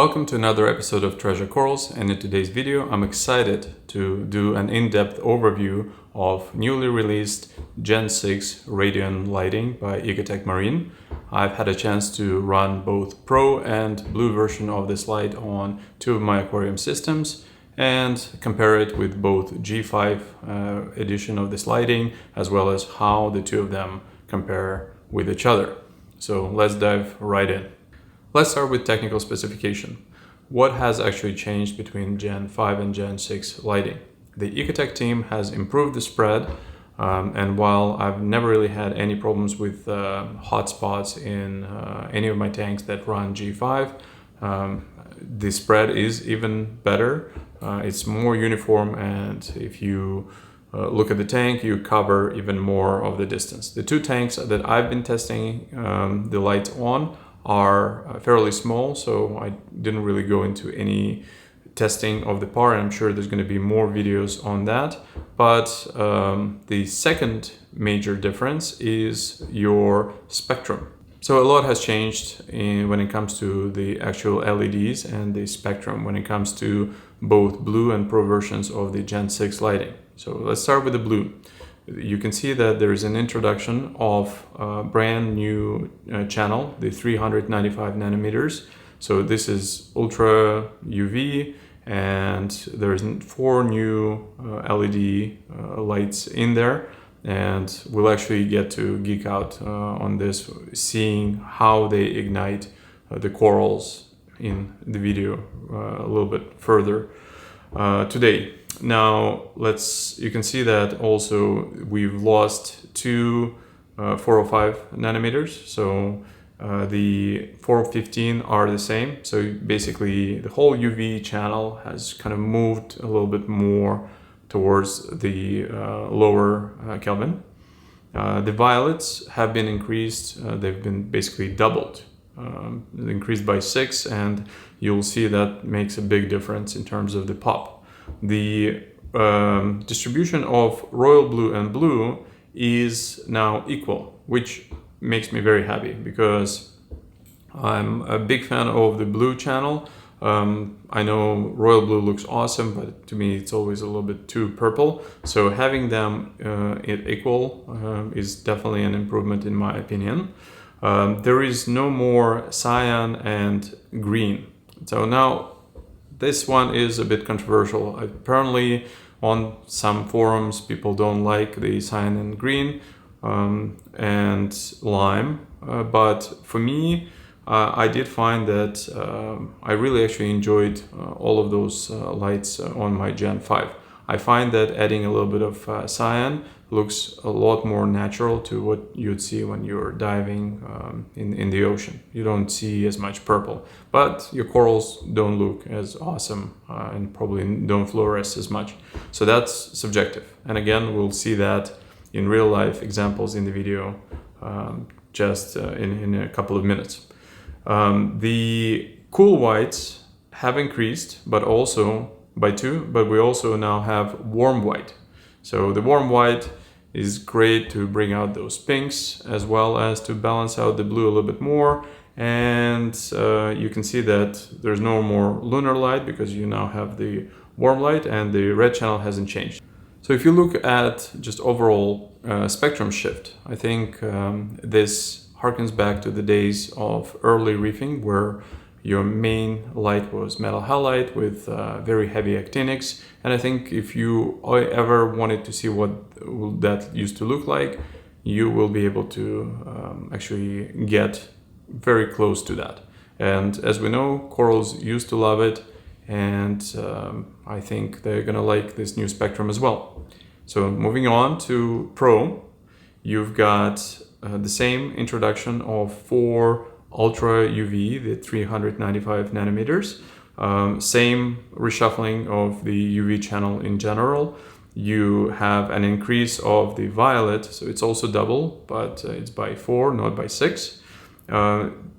Welcome to another episode of Treasure Corals, and in today's video I'm excited to do an in-depth overview of newly released Gen 6 Radion lighting by Ecotech Marine. I've had a chance to run both Pro and Blue version of this light on two of my aquarium systems and compare it with both G5 edition of this lighting, as well as how the two of them compare with each other. So let's dive right in. Let's start with technical specification. What has actually changed between Gen 5 and Gen 6 lighting? The Ecotech team has improved the spread, and while I've never really had any problems with hot spots in any of my tanks that run G5, the spread is even better. It's more uniform, and if you look at the tank, you cover even more of the distance. The two tanks that I've been testing the light on are fairly small, so I didn't really go into any testing of the power, and I'm sure there's going to be more videos on that. But the second major difference is your spectrum. So a lot has changed when it comes to the actual LEDs and the spectrum when it comes to both Blue and Pro versions of the Gen 6 lighting. So let's start with the Blue. You can see that there is an introduction of a brand new channel, the 395 nanometers. So this is ultra UV, and there's 4 new LED lights in there. And we'll actually get to geek out on this, seeing how they ignite the corals in the video a little bit further today. Now you can see that also we've lost two 405 nanometers, so the 415 are the same. So basically the whole UV channel has kind of moved a little bit more towards the lower Kelvin. The violets have been increased, they've been basically doubled, increased by 6, and you'll see that makes a big difference in terms of the pop. The distribution of royal blue and blue is now equal, which makes me very happy because I'm a big fan of the blue channel. I know royal blue looks awesome, but to me it's always a little bit too purple. So having them equal is definitely an improvement in my opinion. There is no more cyan and green. So now this one is a bit controversial. Apparently on some forums people don't like the cyan and green and lime, but for me I did find that I really actually enjoyed all of those lights on my Gen 5. I find that adding a little bit of cyan looks a lot more natural to what you'd see when you're diving in the ocean. You don't see as much purple, but your corals don't look as awesome and probably don't fluoresce as much. So that's subjective. And again, we'll see that in real life examples in the video just in a couple of minutes. The cool whites have increased, but also by 2, but we also now have warm white. So the warm white is great to bring out those pinks, as well as to balance out the blue a little bit more. And you can see that there's no more lunar light because you now have the warm light, and the red channel hasn't changed. So if you look at just overall spectrum shift, I think this harkens back to the days of early reefing, where your main light was metal halide with very heavy actinics. And I think if you ever wanted to see what that used to look like, you will be able to actually get very close to that. And as we know, corals used to love it, and I think they're gonna like this new spectrum as well. So moving on to Pro, you've got the same introduction of 4 ultra UV, the 395 nanometers, same reshuffling of the UV channel in general. You have an increase of the violet, so it's also double, but it's by 4, not by 6.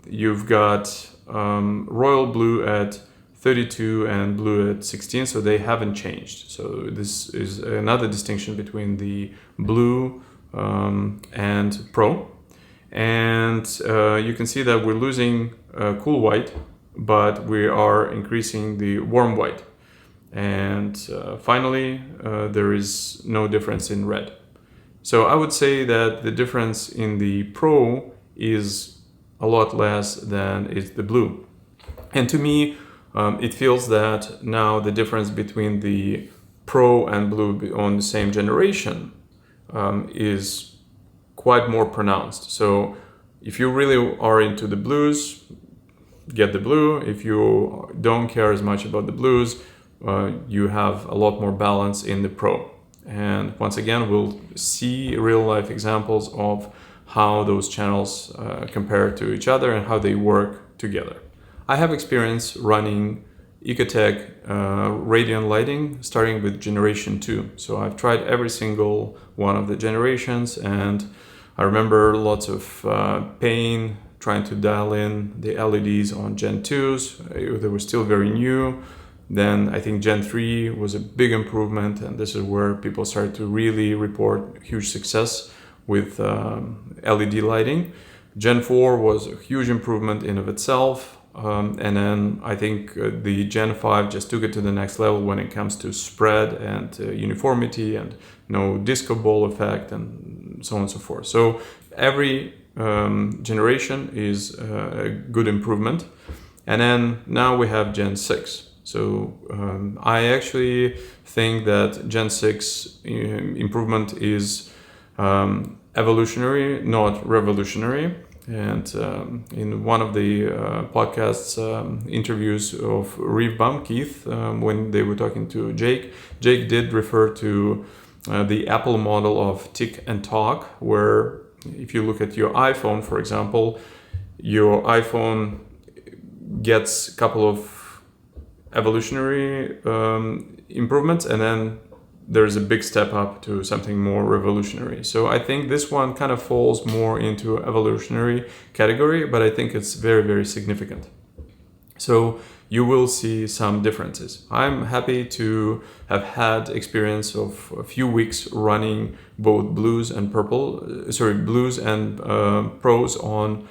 You've got royal blue at 32 and blue at 16, so they haven't changed. So this is another distinction between the blue and Pro. And you can see that we're losing cool white but we are increasing the warm white. And finally, there is no difference in red. So I would say that the difference in the Pro is a lot less than is the blue. And to me, it feels that now the difference between the Pro and blue on the same generation is quite more pronounced. So if you really are into the blues, get the blue. If you don't care as much about the blues, you have a lot more balance in the Pro. And once again, we'll see real-life examples of how those channels compare to each other and how they work together. I have experience running Ecotech Radion lighting starting with generation 2. So I've tried every single one of the generations, and I remember lots of pain trying to dial in the LEDs on Gen 2s. They were still very new. Then I think Gen 3 was a big improvement, and this is where people started to really report huge success with LED lighting. Gen 4 was a huge improvement in of itself, and then I think the Gen 5 just took it to the next level when it comes to spread and uniformity and no disco ball effect and so on and so forth. So every generation is a good improvement. And then now we have Gen 6. So I actually think that Gen 6 improvement is evolutionary, not revolutionary. And in one of the podcasts interviews of Reeve Keith, when they were talking to Jake did refer to the Apple model of tick and talk, where if you look at your iPhone, for example, your iPhone gets a couple of evolutionary improvements, and then there's a big step up to something more revolutionary. So I think this one kind of falls more into evolutionary category, but I think it's very, very significant. So you will see some differences. I'm happy to have had experience of a few weeks running both blues and blues and pros on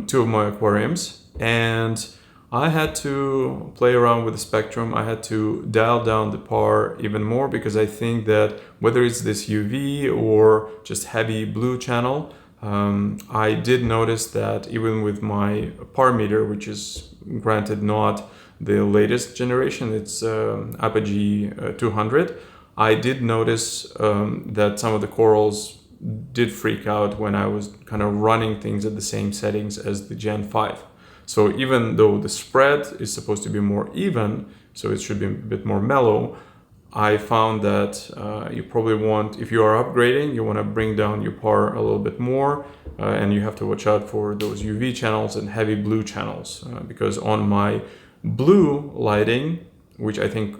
two of my aquariums, and I had to play around with the spectrum. I had to dial down the par even more, because I think that whether it's this UV or just heavy blue channel, I did notice that even with my par meter, which is granted not the latest generation, it's Apogee 200, I did notice that some of the corals did freak out when I was kind of running things at the same settings as the Gen 5. So even though the spread is supposed to be more even, so it should be a bit more mellow, I found that you probably want, if you are upgrading, you want to bring down your par a little bit more, and you have to watch out for those UV channels and heavy blue channels, because on my blue lighting, which I think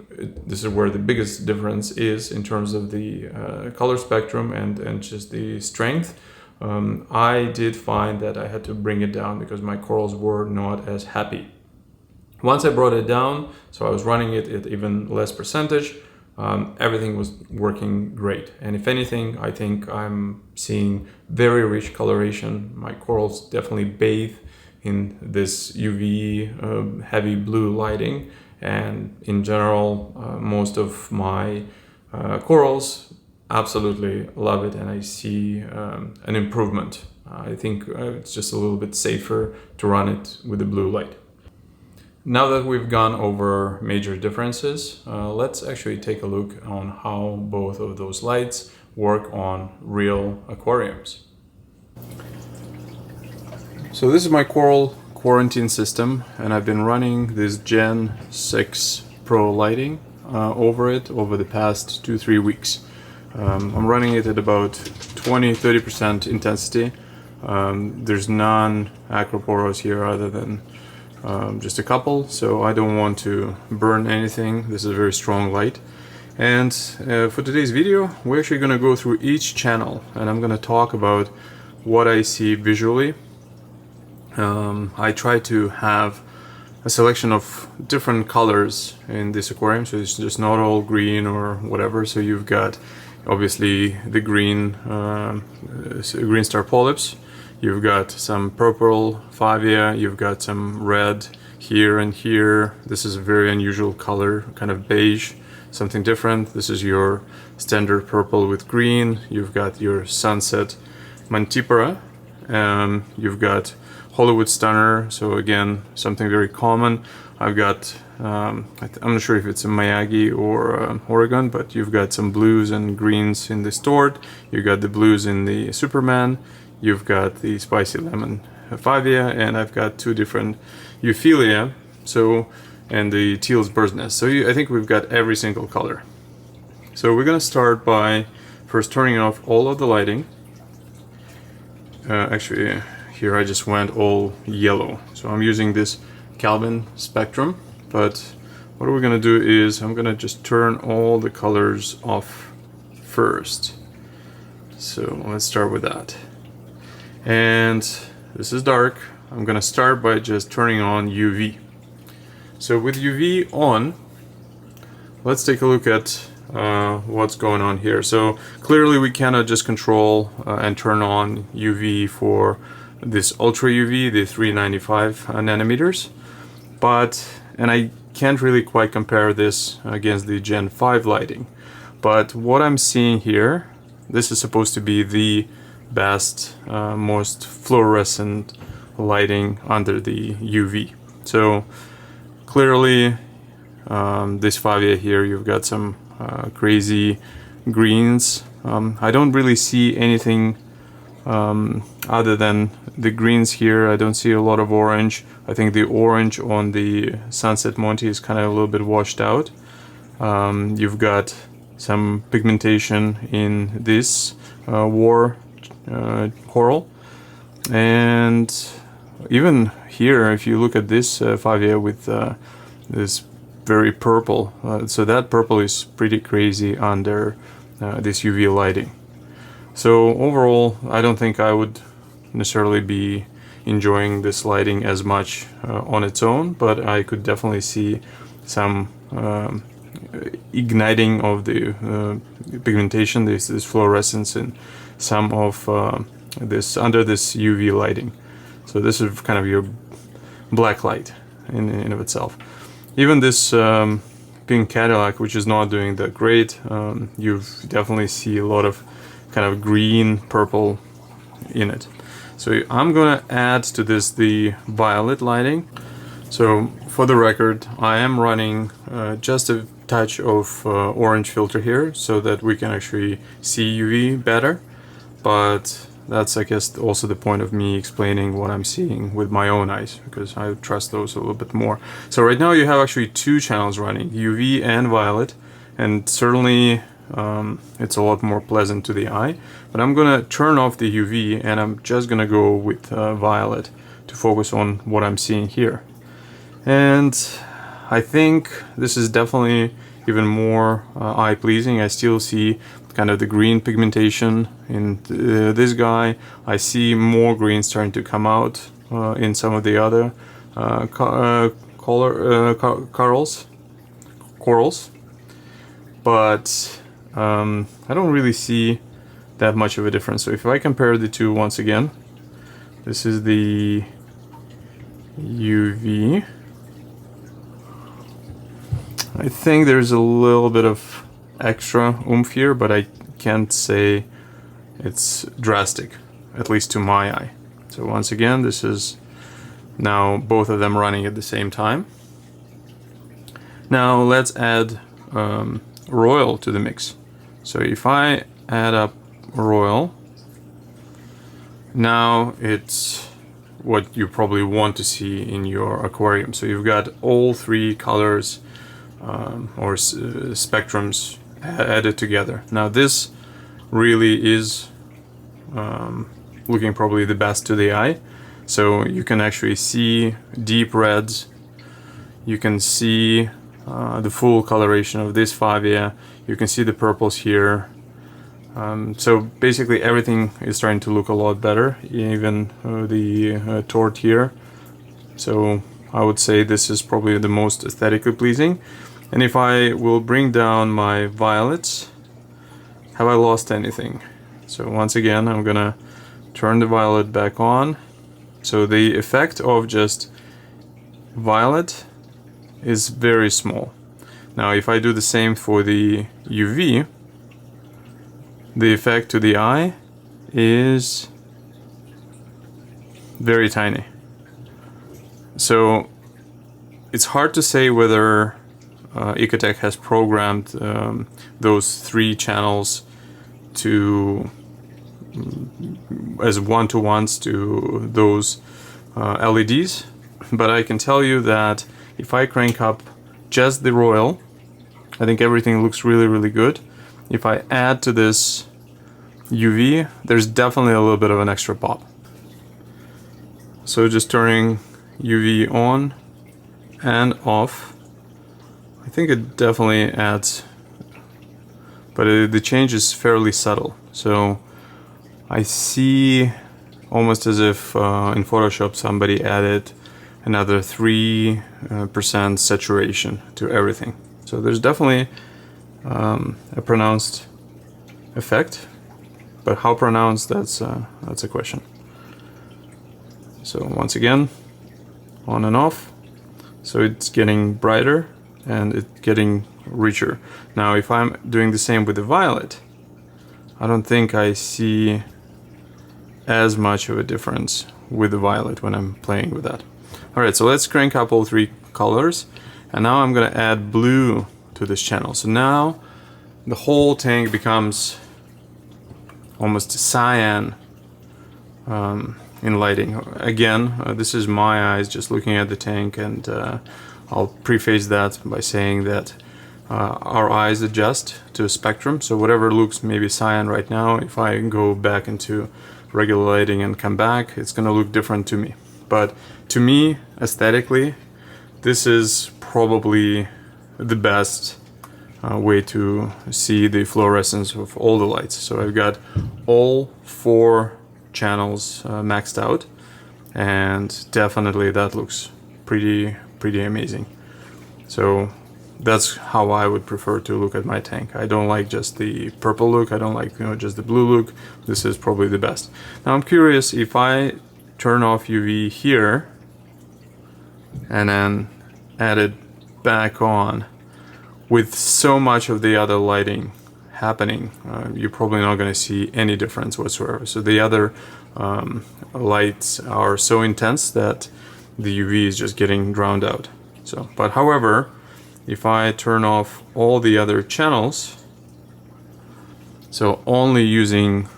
this is where the biggest difference is in terms of the color spectrum and just the strength, I did find that I had to bring it down because my corals were not as happy. Once I brought it down, so I was running it at even less percentage, everything was working great. And if anything, I think I'm seeing very rich coloration. My corals definitely bathe in this UV heavy blue lighting. And in general, most of my corals absolutely love it, and I see an improvement. I think it's just a little bit safer to run it with the blue light. Now that we've gone over major differences, let's actually take a look on how both of those lights work on real aquariums. So this is my coral quarantine system, and I've been running this Gen 6 Pro lighting over the past 2-3 weeks. I'm running it at about 20-30% intensity. There's none acroporos here other than just a couple, so I don't want to burn anything. This is a very strong light. And for today's video, we're actually going to go through each channel, and I'm going to talk about what I see visually. I try to have a selection of different colors in this aquarium, so it's just not all green or whatever. So you've got obviously the green star polyps, you've got some purple favia, you've got some red here and here. This is a very unusual color, kind of beige, something different. This is your standard purple with green. You've got your sunset mantipora. You've got Hollywood Stunner, so again, something very common. I've got, I'm not sure if it's a Miyagi or Oregon, but you've got some blues and greens in the Stored. You've got the blues in the Superman. You've got the Spicy Lemon Favia, and I've got two different Euphilia, so, and the Teal's Bird's Nest. So I think we've got every single color. So we're gonna start by first turning off all of the lighting. Actually, here I just went all yellow. So I'm using this Kelvin spectrum, but what we're gonna do is I'm gonna just turn all the colors off first. So let's start with that. And this is dark. I'm gonna start by just turning on UV. So with UV on, let's take a look at what's going on here. So clearly we cannot just control and turn on UV for this ultra UV, the 395 nanometers, and I can't really quite compare this against the Gen 5 lighting. But what I'm seeing here, this is supposed to be the best, most fluorescent lighting under the UV. So clearly this Favia here, you've got some crazy greens. I don't really see anything other than the greens here. I don't see a lot of orange. I think the orange on the Sunset Monty is kind of a little bit washed out. You've got some pigmentation in this war coral, and even here, if you look at this Favia with this very purple, so that purple is pretty crazy under this UV lighting. So overall, I don't think I would necessarily be enjoying this lighting as much on its own, but I could definitely see some igniting of the pigmentation, this fluorescence in some of this under this UV lighting. So this is kind of your black light in of itself. Even this pink Cadillac, which is not doing that great, you definitely see a lot of kind of green purple in it. So I'm gonna add to this the violet lighting. So for the record, I am running just a touch of orange filter here so that we can actually see UV better, but that's, I guess, also the point of me explaining what I'm seeing with my own eyes, because I trust those a little bit more. So right now you have actually two channels running, UV and violet, and certainly it's a lot more pleasant to the eye. But I'm gonna turn off the UV and I'm just gonna go with violet to focus on what I'm seeing here. And I think this is definitely even more eye-pleasing. I still see kind of the green pigmentation in this guy. I see more green starting to come out in some of the other corals, but I don't really see that much of a difference. So if I compare the two once again, this is the UV. I think there's a little bit of extra oomph here, but I can't say it's drastic, at least to my eye. So once again, this is now both of them running at the same time. Now let's add Royal to the mix. So if I add up Royal, now it's what you probably want to see in your aquarium. So you've got all three colors or spectrums added together. Now this really is looking probably the best to the eye. So you can actually see deep reds, you can see the full coloration of this Favia, you can see the purples here. So basically everything is starting to look a lot better, even the tort here. So I would say this is probably the most aesthetically pleasing. And if I will bring down my violets, have I lost anything? So once again, I'm gonna turn the violet back on. So the effect of just violet is very small. Now if I do the same for the UV, the effect to the eye is very tiny. So it's hard to say whether Ecotech has programmed those 3 channels to as one-to-ones to those LEDs, but I can tell you that if I crank up just the Royal, I think everything looks really good. If I add to this UV, there's definitely a little bit of an extra pop. So just turning UV on and off, I think it definitely adds, but the change is fairly subtle. So I see almost as if in Photoshop somebody added another 3% saturation to everything. So there's definitely a pronounced effect, but how pronounced, that's a question. So once again, on and off. So it's getting brighter and it's getting richer. Now if I'm doing the same with the violet, I don't think I see as much of a difference with the violet when I'm playing with that. Alright, so let's crank up all 3 colors, and now I'm gonna add blue to this channel. So now the whole tank becomes almost cyan in lighting. Again, this is my eyes just looking at the tank, and I'll preface that by saying that our eyes adjust to a spectrum, so whatever looks maybe cyan right now, if I go back into regular lighting and come back, it's gonna look different to me. But to me, aesthetically, this is probably the best way to see the fluorescence of all the lights. So I've got all 4 channels maxed out, and definitely that looks pretty amazing. So that's how I would prefer to look at my tank. I don't like just the purple look, I don't like just the blue look. This is probably the best. Now I'm curious, if I turn off UV here and then add it back on, with so much of the other lighting happening, you're probably not going to see any difference whatsoever. So the other lights are so intense that the UV is just getting drowned out. So, but however, if I turn off all the other channels, so only using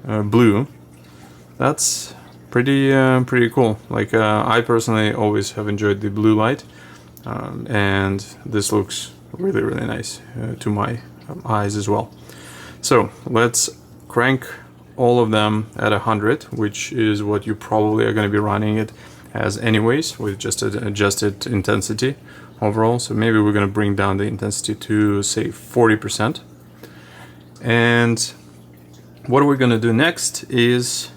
blue, that's pretty cool. Like I personally always have enjoyed the blue light, and this looks really nice to my eyes as well. So let's crank all of them at 100, which is what you probably are going to be running it as anyways, with just an adjusted intensity overall. So maybe we're going to bring down the intensity to say 40%. And what we're going to do next is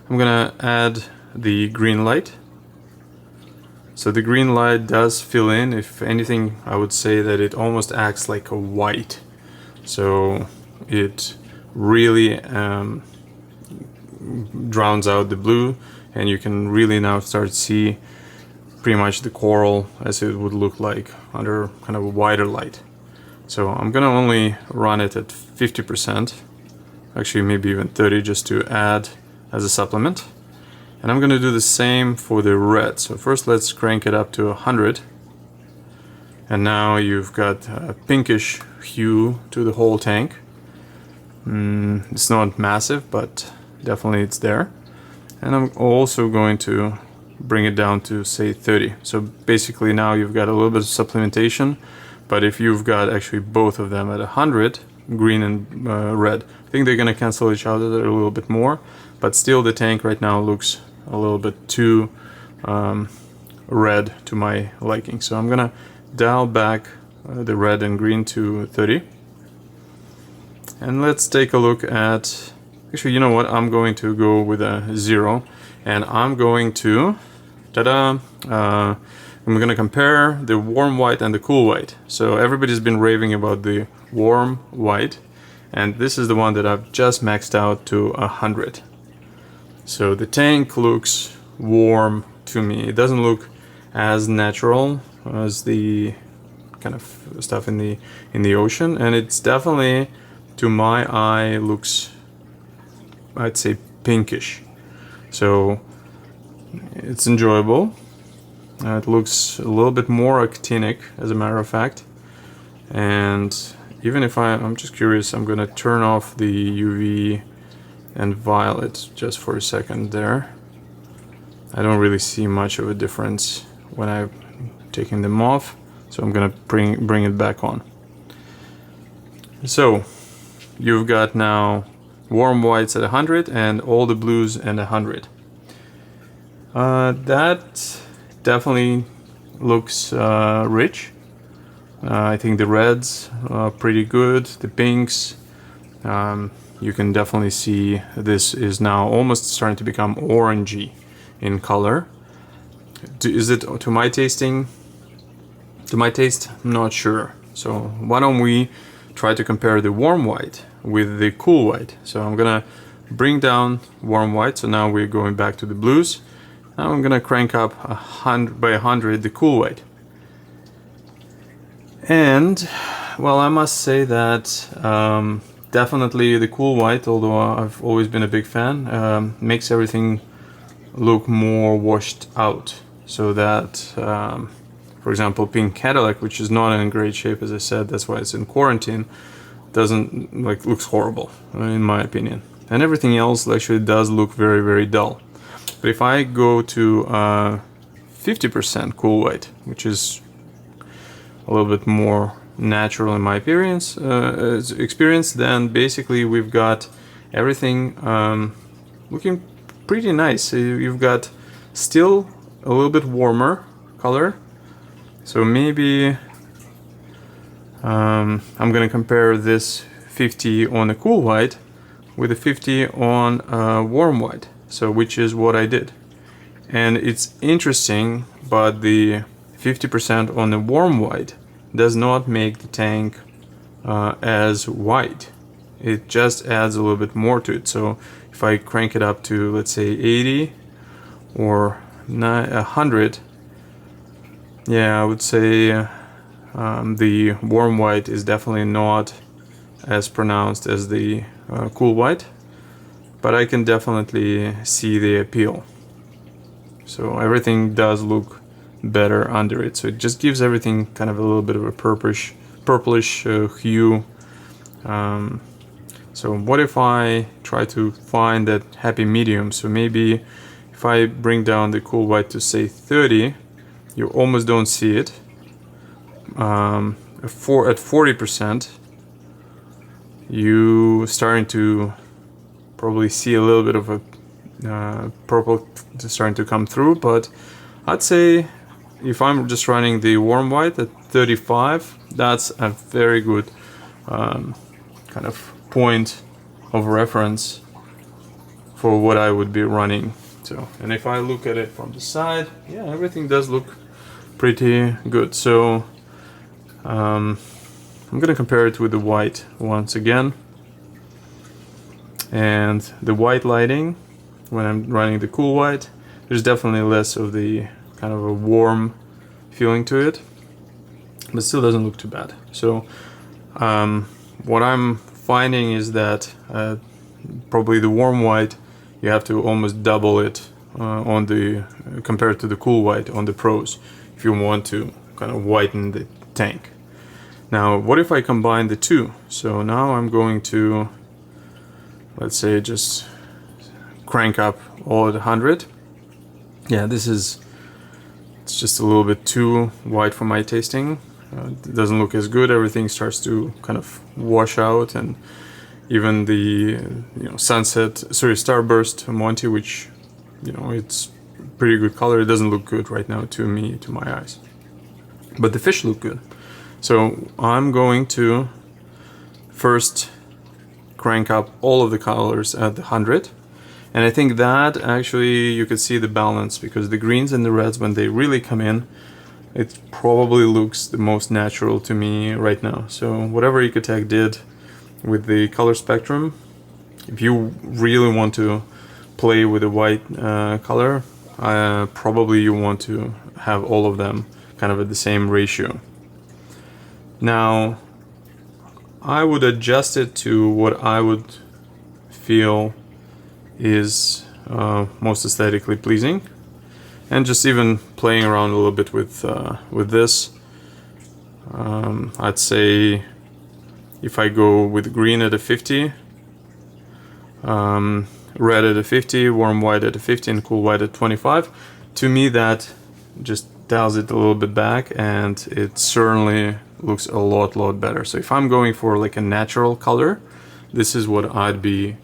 I'm going to add the green light. So the green light does fill in. If anything, I would say that it almost acts like a white. So it really drowns out the blue, and you can really now start to see pretty much the coral as it would look like under kind of a wider light. So I'm gonna only run it at 50%, actually maybe even 30, just to add as a supplement. And I'm gonna do the same for the red. So first let's crank it up to 100. And now you've got a pinkish hue to the whole tank. It's not massive, but definitely it's there. And I'm also going to bring it down to say 30. So basically now you've got a little bit of supplementation, but if you've got actually both of them at 100, green and red, I think they're going to cancel each other a little bit more, but still the tank right now looks a little bit too red to my liking. So I'm going to dial back the red and green to 30. And let's take a look at, actually, you know what, I'm going to go with a 0, and I'm going to, I'm going to compare the warm white and the cool white. So everybody's been raving about the warm white, and this is the one that I've just maxed out to 100. So the tank looks warm to me. It doesn't look as natural as the kind of stuff in the ocean, and it's definitely, to my eye, looks, I'd say, pinkish. So it's enjoyable. It looks a little bit more actinic, as a matter of fact. And even if I'm just curious, I'm gonna turn off the UV and violet just for a second there. I don't really see much of a difference when I'm taking them off, so I'm gonna bring it back on. So you've got now warm whites at 100 and all the blues at 100. That definitely looks rich. I think the reds are pretty good, the pinks. You can definitely see this is now almost starting to become orangey in color. Is it to my tasting? To my taste, I'm not sure. So why don't we try to compare the warm white with the cool white. So I'm gonna bring down warm white. So now we're going back to the blues. Now I'm gonna crank up 100 by 100 the cool white. And well, I must say that definitely the cool white, although I've always been a big fan, makes everything look more washed out. So that, for example, pink Cadillac, which is not in great shape, as I said, that's why it's in quarantine, doesn't, looks horrible in my opinion. And everything else actually does look very, very dull. But if I go to 50% cool white, which is a little bit more natural in my experience, then basically we've got everything looking pretty nice. You've got still a little bit warmer color. So maybe I'm gonna compare this 50 on a cool white with a 50 on warm white. So which is what I did. And it's interesting, but the 50% on the warm white does not make the tank as white. It just adds a little bit more to it. So if I crank it up to, let's say, 80 or 100, yeah, I would say the warm white is definitely not as pronounced as the cool white, but I can definitely see the appeal. So everything does look better under it. So it just gives everything kind of a little bit of a purplish hue. So what if I try to find that happy medium? So maybe if I bring down the cool white to say 30, you almost don't see it. At 40%, you starting to probably see a little bit of a purple starting to come through, but I'd say if I'm just running the warm white at 35, that's a very good kind of point of reference for what I would be running. So, and if I look at it from the side, yeah, everything does look pretty good. So I'm gonna compare it with the white once again. And the white lighting, when I'm running the cool white, there's definitely less of the kind of a warm feeling to it, but still doesn't look too bad. So what I'm finding is that probably the warm white, you have to almost double it on the compared to the cool white on the pros if you want to kind of whiten the tank. Now what if I combine the two? So now I'm going to, let's say, just crank up all at 100. Yeah, it's just a little bit too white for my tasting. It doesn't look as good. Everything starts to kind of wash out, and even the Starburst Monty, which it's pretty good color, it doesn't look good right now to me, to my eyes. But the fish look good. So I'm going to first crank up all of the colors at the 100. And I think that actually you could see the balance, because the greens and the reds, when they really come in, it probably looks the most natural to me right now. So whatever Ecotech did with the color spectrum, if you really want to play with the white color, probably you want to have all of them kind of at the same ratio. Now I would adjust it to what I would feel is most aesthetically pleasing, and just even playing around a little bit with this. I'd say if I go with green at a 50, red at a 50, warm white at a 50, and cool white at 25, to me that just dials it a little bit back, and it certainly looks a lot better. So if I'm going for like a natural color, this is what I'd be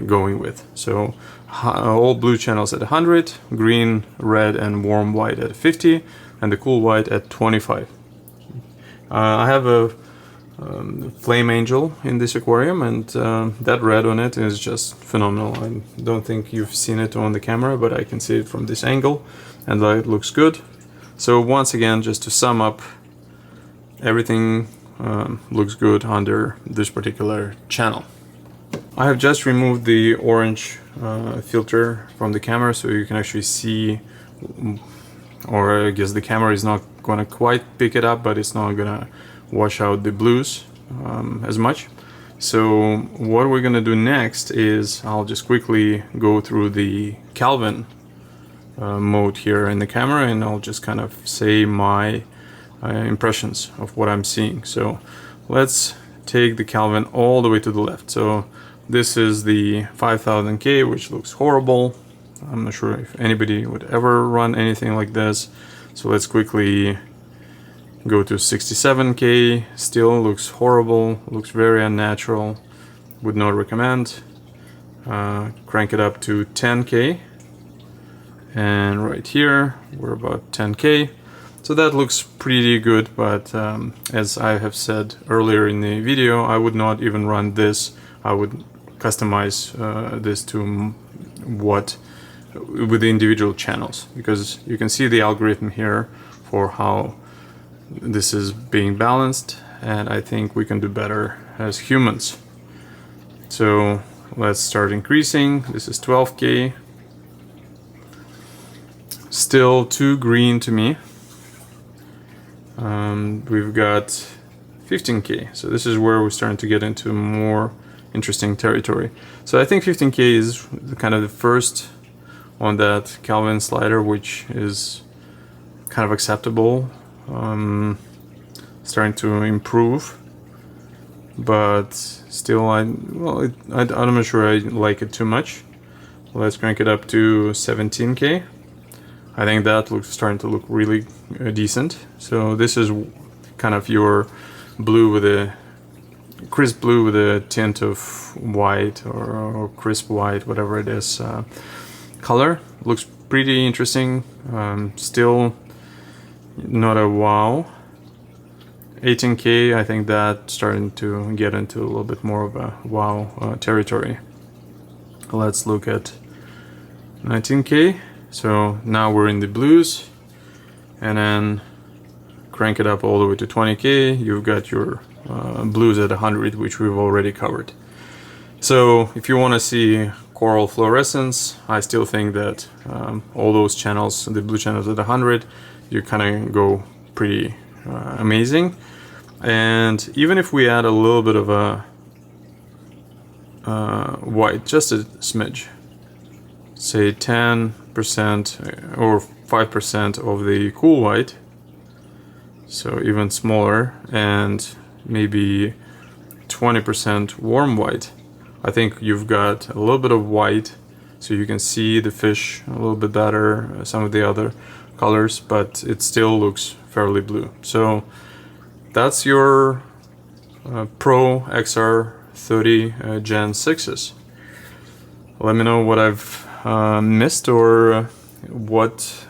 going with. So all blue channels at 100, green, red, and warm white at 50, and the cool white at 25. I have a flame angel in this aquarium, and that red on it is just phenomenal. I don't think you've seen it on the camera, but I can see it from this angle, and it looks good. So once again, just to sum up, everything looks good under this particular channel. I have just removed the orange filter from the camera, so you can actually see, or I guess the camera is not gonna quite pick it up, but it's not gonna wash out the blues as much. So what we're gonna do next is I'll just quickly go through the Kelvin mode here in the camera, and I'll just kind of say my impressions of what I'm seeing. So let's take the Kelvin all the way to the left. So this is the 5000K, which looks horrible. I'm not sure if anybody would ever run anything like this. So let's quickly go to 67K. Still looks horrible, looks very unnatural, would not recommend. Crank it up to 10K, and right here we're about 10K. So that looks pretty good, but as I have said earlier in the video, I would not even run this. I would customize this to what with the individual channels, because you can see the algorithm here for how this is being balanced, and I think we can do better as humans. So let's start increasing. This is 12K. Still too green to me. We've got 15K, so this is where we're starting to get into more interesting territory. So I think 15K is kind of the first on that Kelvin slider, which is kind of acceptable, starting to improve, but still I'm not sure I like it too much. Let's crank it up to 17K. I think that looks starting to look really decent. So this is kind of your blue with a crisp blue with a tint of white or crisp white, whatever it is, color. Looks pretty interesting. Still not a wow. 18K, I think that starting to get into a little bit more of a wow territory. Let's look at 19K. So now we're in the blues, and then crank it up all the way to 20K. You've got your blues at 100, which we've already covered. So if you want to see coral fluorescence, I still think that all those channels, the blue channels at 100, you kind of go pretty amazing. And even if we add a little bit of a white, just a smidge, say 10% or 5% of the cool white, so even smaller, and maybe 20% warm white, I think you've got a little bit of white, so you can see the fish a little bit better, some of the other colors, but it still looks fairly blue. So that's your Pro XR30 Gen 6s. Let me know what I've missed, or what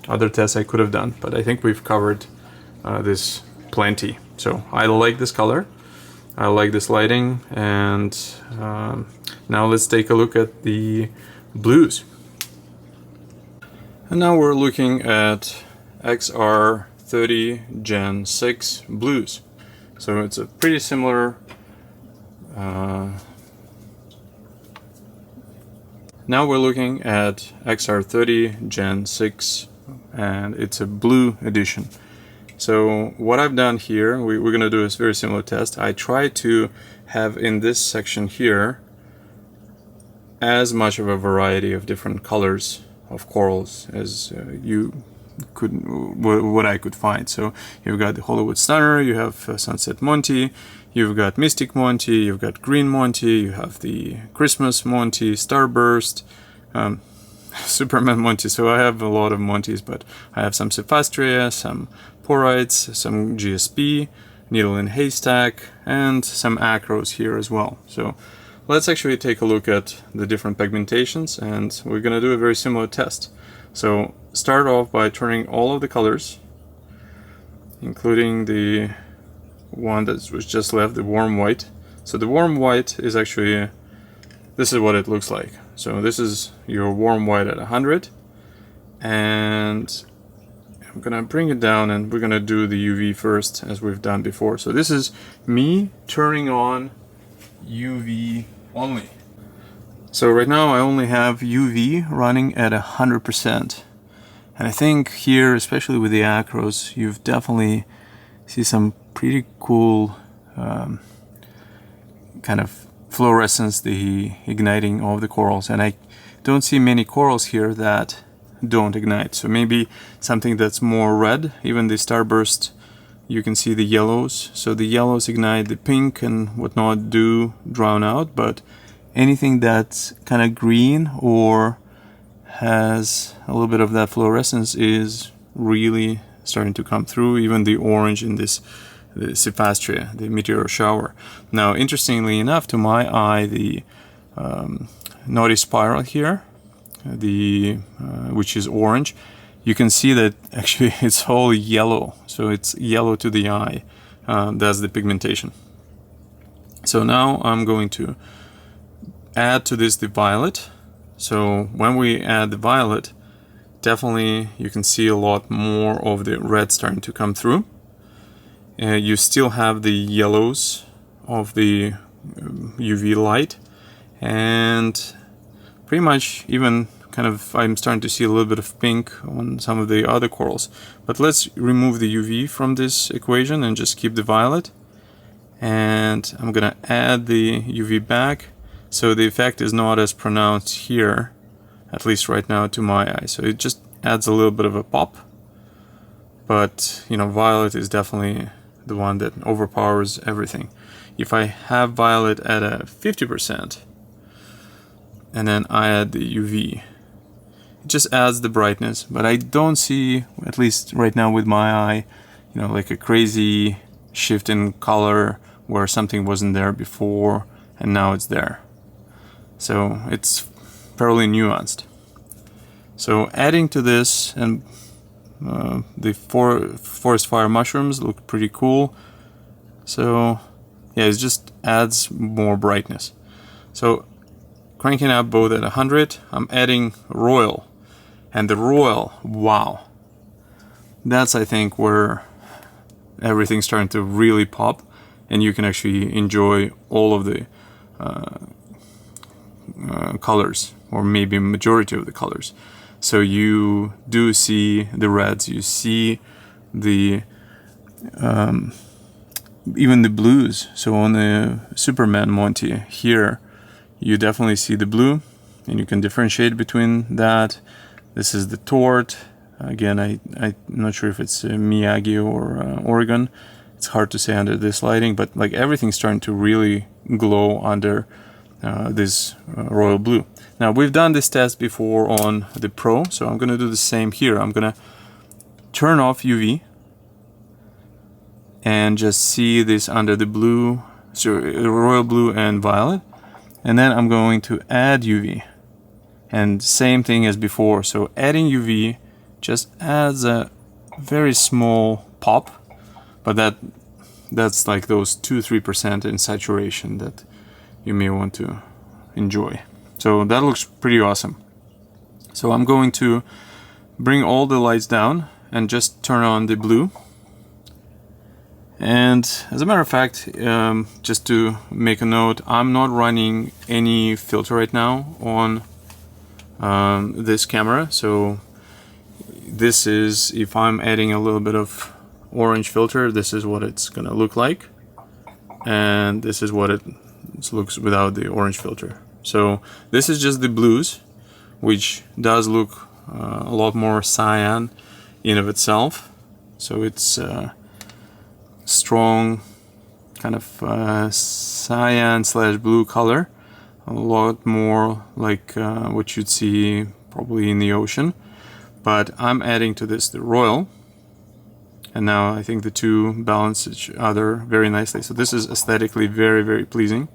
other tests I could have done, but I think we've covered this plenty. So I like this color, I like this lighting, and now let's take a look at the blues. And now we're looking at XR30 Gen 6 blues. So it's a pretty similar now we're looking at XR30 Gen 6 and it's a blue edition. So what I've done here, we're gonna do a very similar test. I try to have in this section here as much of a variety of different colors of corals as what I could find. So you've got the Hollywood Stunner, you have Sunset Monty, you've got Mystic Monty, you've got Green Monty, you have the Christmas Monty, Starburst, Superman Monty. So I have a lot of Montys, but I have some Cephastria, some Porites, some GSP, Needle in Haystack, and some Acros here as well. So let's actually take a look at the different pigmentations, and we're gonna do a very similar test. So start off by turning all of the colors, including the one that was just left, the warm white. So the warm white is actually, this is what it looks like. So this is your warm white at 100, and I'm gonna bring it down and we're gonna do the UV first as we've done before. So this is me turning on UV only. So right now I only have UV running at 100%. And I think here, especially with the Acros, you've definitely see some pretty cool kind of fluorescence, the igniting of the corals. And I don't see many corals here that don't ignite. So maybe something that's more red, even the Starburst, you can see the yellows. So the yellows ignite, the pink and whatnot do drown out, but anything that's kind of green or has a little bit of that fluorescence is really starting to come through. Even the orange in this, the Cephastria, the meteor shower. Now, interestingly enough, to my eye, the Naughty Spiral here, which is orange, you can see that actually it's all yellow. So it's yellow to the eye. That's the pigmentation. So now I'm going to add to this the violet. So when we add the violet, definitely you can see a lot more of the red starting to come through. You still have the yellows of the UV light, and pretty much even kind of I'm starting to see a little bit of pink on some of the other corals. But let's remove the UV from this equation and just keep the violet. And I'm gonna add the UV back. So the effect is not as pronounced here, at least right now to my eye. So it just adds a little bit of a pop. But, you know, violet is definitely the one that overpowers everything. If I have violet at a 50%, and then I add the UV, it just adds the brightness. But I don't see, at least right now with my eye, you know, like a crazy shift in color where something wasn't there before and now it's there. So it's fairly nuanced. So adding to this, and the forest fire mushrooms look pretty cool. So yeah, it just adds more brightness. So cranking up both at 100, I'm adding Royal. And the Royal, wow. That's, I think, where everything's starting to really pop, and you can actually enjoy all of the colors, or maybe majority of the colors. So you do see the reds, you see the even the blues. So on the Superman Monty here, you definitely see the blue, and you can differentiate between that. This is the Tort. Again, I'm not sure if it's Miyagi or Oregon. It's hard to say under this lighting, but like everything's starting to really glow under this royal blue. Now, we've done this test before on the Pro, so I'm going to do the same here. I'm going to turn off UV and just see this under the blue, so royal blue and violet. And then I'm going to add UV. And same thing as before. So adding UV just adds a very small pop, but that's like those 2-3% in saturation that you may want to enjoy. So that looks pretty awesome. So I'm going to bring all the lights down and just turn on the blue. And as a matter of fact, just to make a note, I'm not running any filter right now on this camera. So this is, if I'm adding a little bit of orange filter, this is what it's gonna look like, and this is what it looks without the orange filter. So this is just the blues, which does look a lot more cyan in of itself. So it's strong kind of cyan / blue color, a lot more like what you'd see probably in the ocean. But I'm adding to this the royal, and now I think the two balance each other very nicely. So this is aesthetically very, very pleasing.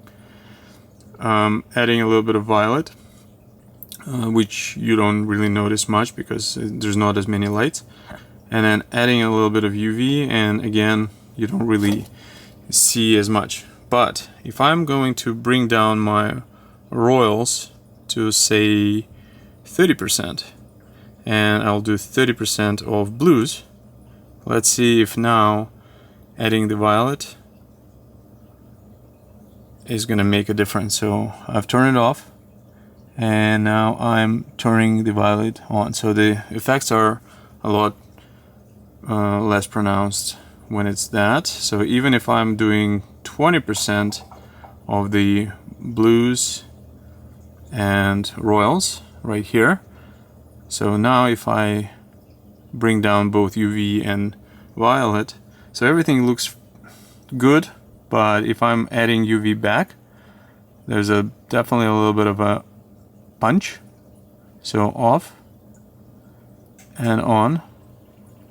Adding a little bit of violet, which you don't really notice much because there's not as many lights. And then adding a little bit of UV, and again, you don't really see as much. But if I'm going to bring down my royals to say 30%, and I'll do 30% of blues, let's see if now adding the violet is gonna make a difference. So I've turned it off, and now I'm turning the violet on. So the effects are a lot less pronounced when it's that. So even if I'm doing 20% of the blues and royals right here, so now if I bring down both UV and violet, so everything looks good. But if I'm adding UV back, there's definitely a little bit of a punch. So off and on,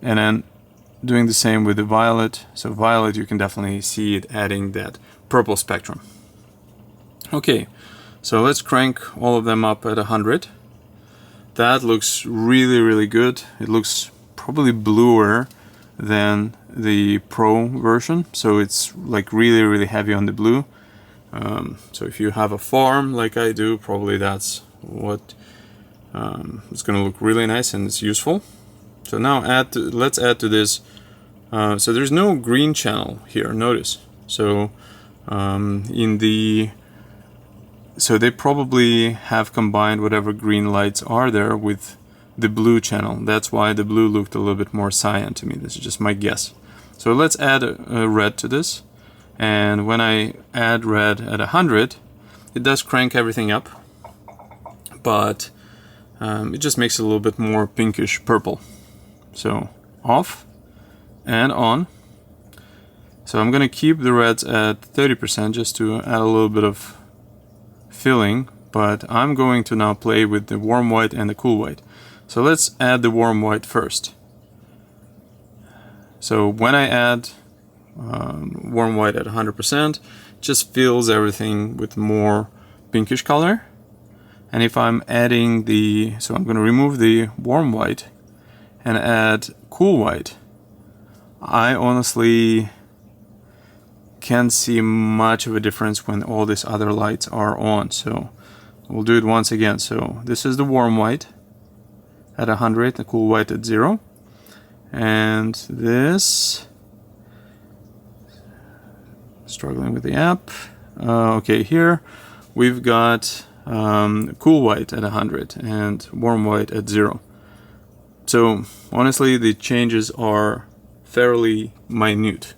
and then doing the same with the violet. So violet, you can definitely see it adding that purple spectrum. Okay, so let's crank all of them up at 100. That looks really, really good. It looks probably bluer than the Pro version, so it's like really, really heavy on the blue. So if you have a farm like I do, probably that's what it's going to look really nice and it's useful. So now let's add to this. So there's no green channel here, notice. So so they probably have combined whatever green lights are there with the blue channel. That's why the blue looked a little bit more cyan to me. This is just my guess. So let's add a red to this. And when I add red at 100, it does crank everything up, but it just makes it a little bit more pinkish purple. So off and on. So I'm going to keep the reds at 30% just to add a little bit of filling, but I'm going to now play with the warm white and the cool white. So let's add the warm white first. So when I add warm white at 100%, just fills everything with more pinkish color. And if I'm adding so I'm going to remove the warm white and add cool white, I honestly can't see much of a difference when all these other lights are on. So we'll do it once again. So this is the warm white at 100, the cool white at 0. And this, struggling with the app. Okay, here we've got cool white at 100 and warm white at 0. So honestly, the changes are fairly minute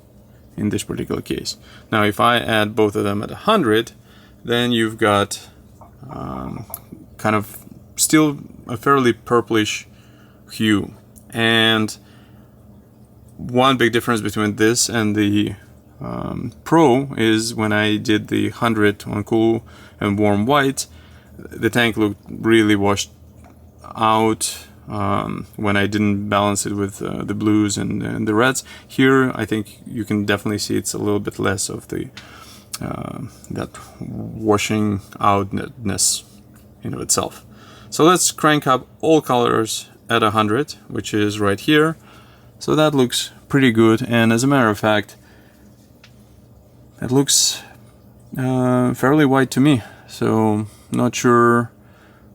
in this particular case. Now if I add both of them at 100, then you've got kind of still a fairly purplish hue. And one big difference between this and the Pro is when I did the 100 on cool and warm white, the tank looked really washed out when I didn't balance it with the blues and the reds. Here I think you can definitely see it's a little bit less of the that washing outness in of itself. So let's crank up all colors at 100, which is right here. So that looks pretty good, and as a matter of fact, it looks fairly white to me. So not sure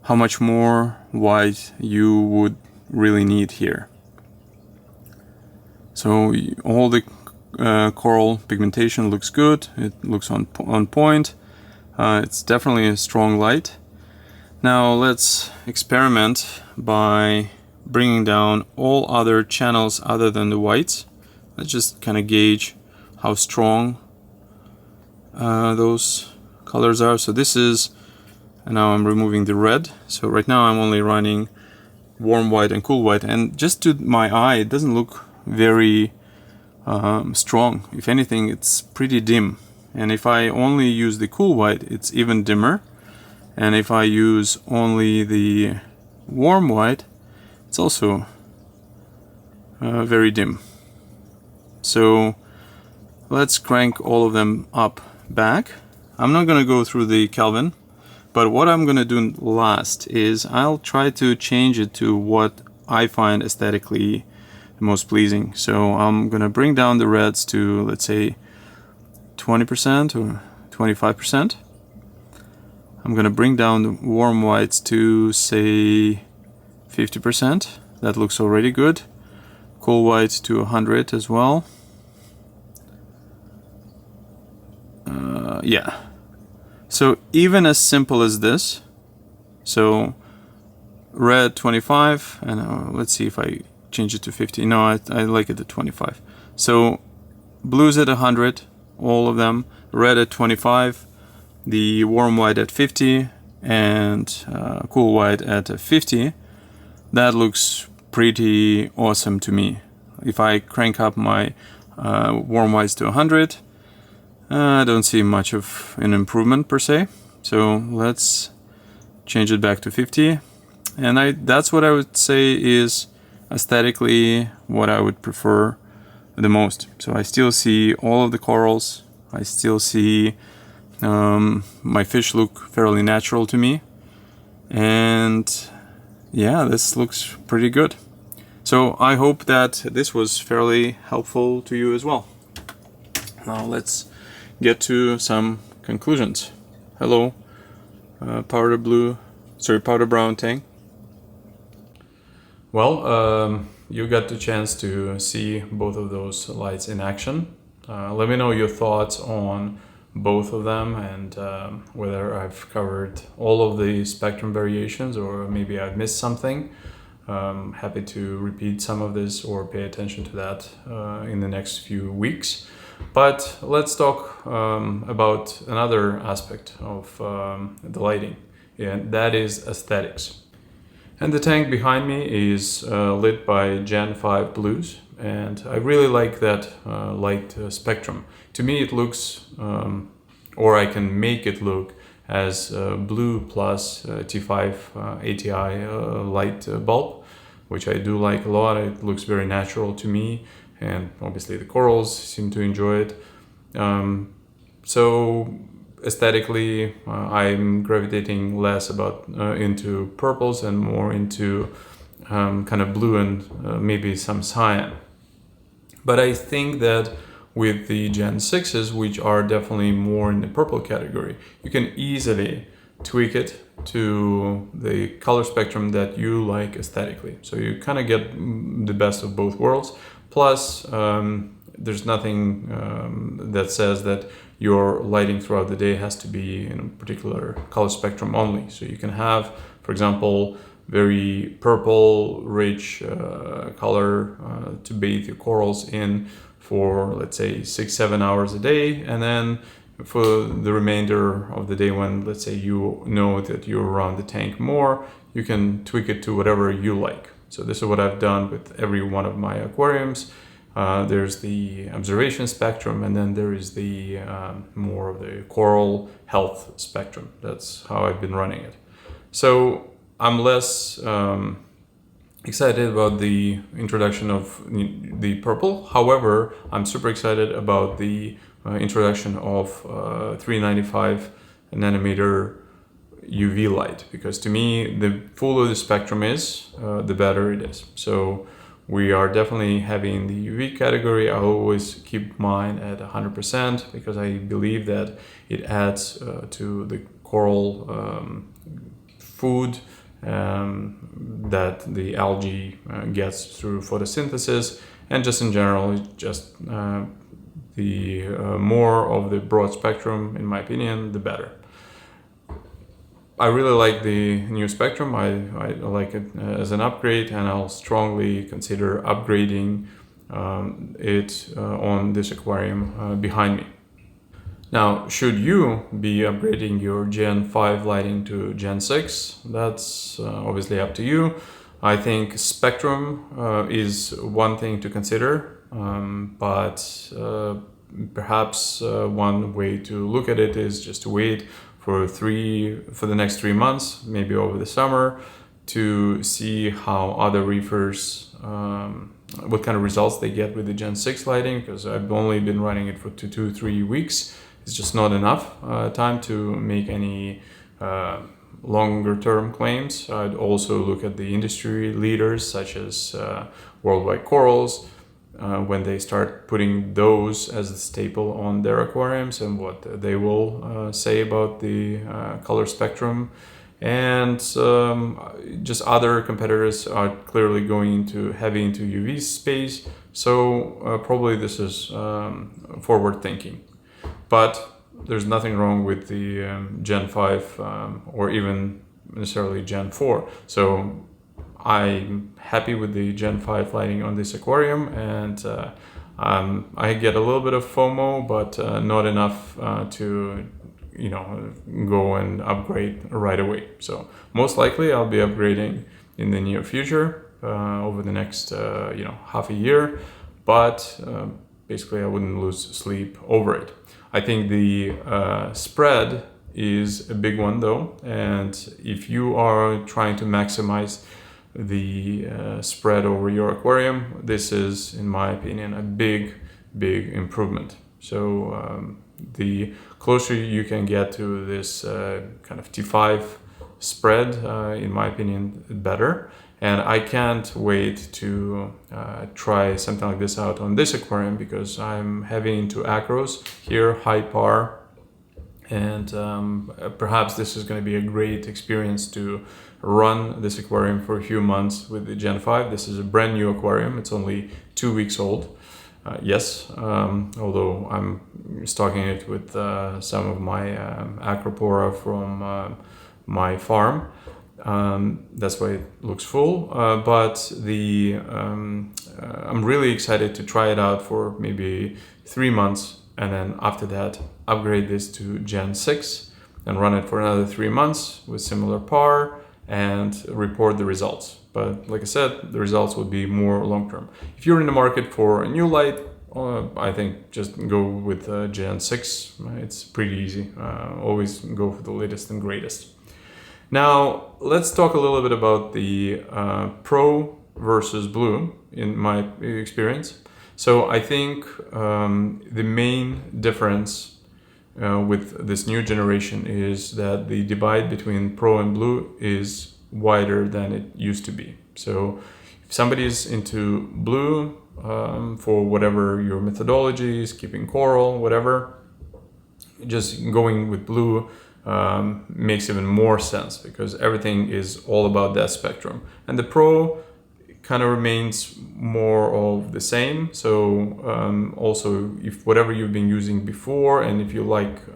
how much more white you would really need here. So all the coral pigmentation looks good. It looks on point. It's definitely a strong light. Now let's experiment by bringing down all other channels other than the whites. Let's just kind of gauge how strong those colors are. So this is, and now I'm removing the red. So right now I'm only running warm white and cool white, and just to my eye it doesn't look very strong. If anything, it's pretty dim. And if I only use the cool white, it's even dimmer. And if I use only the warm white, it's also very dim. So let's crank all of them up back. I'm not going to go through the Kelvin, but what I'm going to do last is I'll try to change it to what I find aesthetically the most pleasing. So I'm going to bring down the reds to, let's say, 20% or 25%. I'm going to bring down the warm whites to, say, 50%. That looks already good. Cool whites to 100 as well. Yeah. So even as simple as this, so red 25, and let's see if I change it to 50. No, I like it at 25. So blues at 100, all of them, red at 25, the warm white at 50, and cool white at 50. That looks pretty awesome to me. If I crank up my warm whites to 100, I don't see much of an improvement per se. So let's change it back to 50. And that's what I would say is aesthetically what I would prefer the most. So I still see all of the corals. I still see my fish look fairly natural to me. And yeah, this looks pretty good. So I hope that this was fairly helpful to you as well. Now let's get to some conclusions. Hello, powder brown tank. Well, you got the chance to see both of those lights in action. Let me know your thoughts on both of them and whether I've covered all of the spectrum variations or maybe I've missed something. Happy to repeat some of this or pay attention to that in the next few weeks. But let's talk about another aspect of the lighting, and that is aesthetics. And the tank behind me is lit by Gen 5 blues, and I really like that light spectrum. To me it looks, or I can make it look as blue plus T5 ATI light bulb, which I do like a lot. It looks very natural to me, and obviously the corals seem to enjoy it. So aesthetically, I'm gravitating less into purples and more into kind of blue and maybe some cyan. But I think that with the Gen 6s, which are definitely more in the purple category, you can easily tweak it to the color spectrum that you like aesthetically. So you kind of get the best of both worlds. Plus, there's nothing that says that your lighting throughout the day has to be in a particular color spectrum only. So you can have, for example, very purple, rich color to bathe your corals in for, let's say, 6-7 hours a day, and then for the remainder of the day, when, let's say, you know that you're around the tank more, you can tweak it to whatever you like. So this is what I've done with every one of my aquariums. There's the observation spectrum, and then there is the more of the coral health spectrum. That's how I've been running it. So I'm less excited about the introduction of the purple. However, I'm super excited about the introduction of 395 nanometer UV light, because to me, the fuller the spectrum is, the better it is. So we are definitely having the UV category. I always keep mine at 100% because I believe that it adds to the coral food that the algae gets through photosynthesis, and just in general, just the more of the broad spectrum, in my opinion, the better. I really like the new Spectrum. I like it as an upgrade, and I'll strongly consider upgrading it on this aquarium behind me. Now, should you be upgrading your Gen 5 lighting to Gen 6? That's obviously up to you. I think Spectrum is one thing to consider, but perhaps one way to look at it is just to wait for the next 3 months, maybe over the summer, to see how other reefers, what kind of results they get with the Gen 6 lighting, because I've only been running it for 2-3 weeks. It's just not enough time to make any longer term claims. I'd also look at the industry leaders such as Worldwide Corals, when they start putting those as the staple on their aquariums, and what they will say about the color spectrum. And just other competitors are clearly going heavy into UV space, so probably this is forward thinking. But there's nothing wrong with the Gen 5 or even necessarily Gen 4. So I'm happy with the Gen 5 lighting on this aquarium, and I get a little bit of FOMO, but not enough to go and upgrade right away. So most likely I'll be upgrading in the near future over the next half a year, but basically I wouldn't lose sleep over it. I think the spread is a big one though, and if you are trying to maximize the spread over your aquarium, this is, in my opinion, a big improvement. So the closer you can get to this kind of T5 spread, in my opinion, better. And I can't wait to try something like this out on this aquarium, because I'm heavy into acros here, high par, and perhaps this is going to be a great experience to run this aquarium for a few months with the Gen 5. This is a brand new aquarium. It's only 2 weeks old. Yes, although I'm stocking it with some of my acropora from my farm. That's why it looks full, but I'm really excited to try it out for maybe 3 months, and then after that upgrade this to Gen 6 and run it for another 3 months with similar par and report the results. But like I said, the results would be more long-term. If you're in the market for a new light, I think just go with Gen 6. It's pretty easy. Always go for the latest and greatest. Now, let's talk a little bit about the Pro versus Blue in my experience. So I think the main difference with this new generation is that the divide between Pro and Blue is wider than it used to be. So if somebody is into Blue for whatever your methodology is, keeping coral, whatever, just going with Blue makes even more sense, because everything is all about that spectrum. And the Pro kind of remains more of the same. So also, if whatever you've been using before, and if you like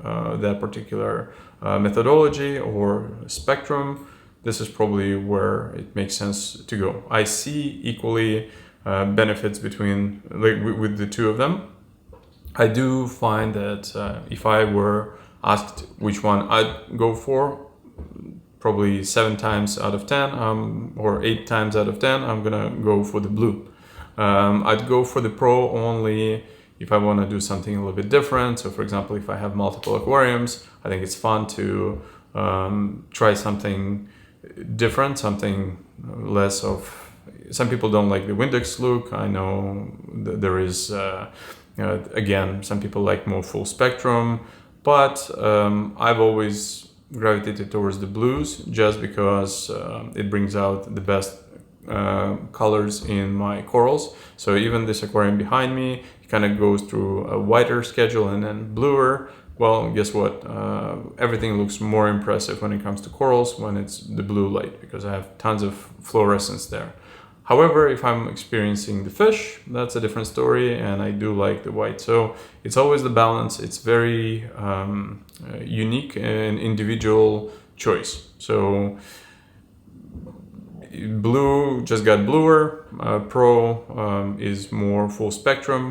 that particular methodology or spectrum, this is probably where it makes sense to go. I see equally benefits between with the two of them. I do find that if I were asked which one I'd go for, probably 7 times out of 10 or 8 times out of 10 I'm gonna go for the Blue. I'd go for the Pro only if I want to do something a little bit different. So for example, if I have multiple aquariums, I think it's fun to try something different, something less of... Some people don't like the Windex look. I know there is again, some people like more full spectrum, but I've always gravitated towards the blues just because it brings out the best colors in my corals. So even this aquarium behind me, it kind of goes through a whiter schedule and then bluer. Well, guess what? Everything looks more impressive when it comes to corals when it's the blue light, because I have tons of fluorescence there. However, if I'm experiencing the fish, that's a different story, and I do like the white. So it's always the balance. It's very unique and individual choice. So blue just got bluer, Pro is more full spectrum.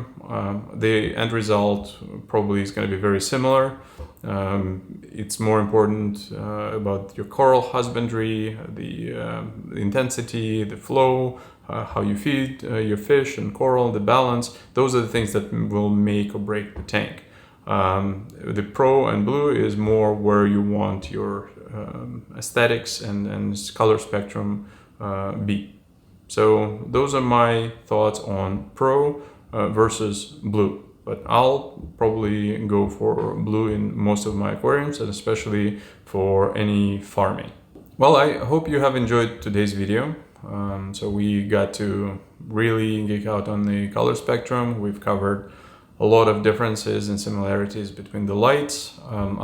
The end result probably is going to be very similar. It's more important about your coral husbandry, the intensity, the flow, how you feed your fish and coral, the balance. Those are the things that will make or break the tank. The Pro and blue is more where you want your aesthetics and color spectrum be. So those are my thoughts on Pro versus blue. But I'll probably go for blue in most of my aquariums, and especially for any farming. Well, I hope you have enjoyed today's video. So we got to really geek out on the color spectrum. We've covered a lot of differences and similarities between the lights.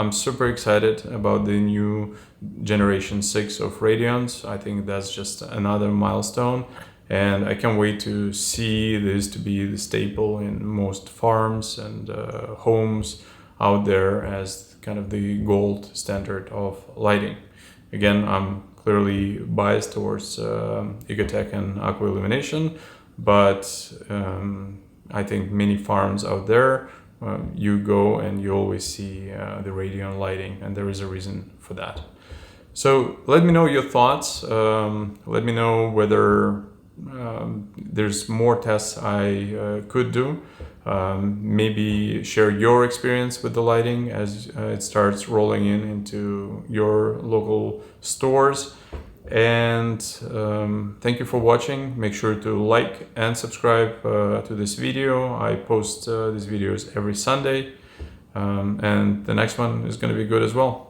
I'm super excited about the new generation 6 of Radions. I think that's just another milestone. And I can't wait to see this to be the staple in most farms and homes out there as kind of the gold standard of lighting. Again, I'm clearly biased towards Ecotech and aqua illumination, but I think many farms out there, you go and you always see the Radion lighting, and there is a reason for that. So let me know your thoughts. Let me know whether there's more tests I could do. Maybe share your experience with the lighting as it starts rolling into your local stores. And thank you for watching. Make sure to like and subscribe to this video. I post these videos every Sunday, and the next one is going to be good as well.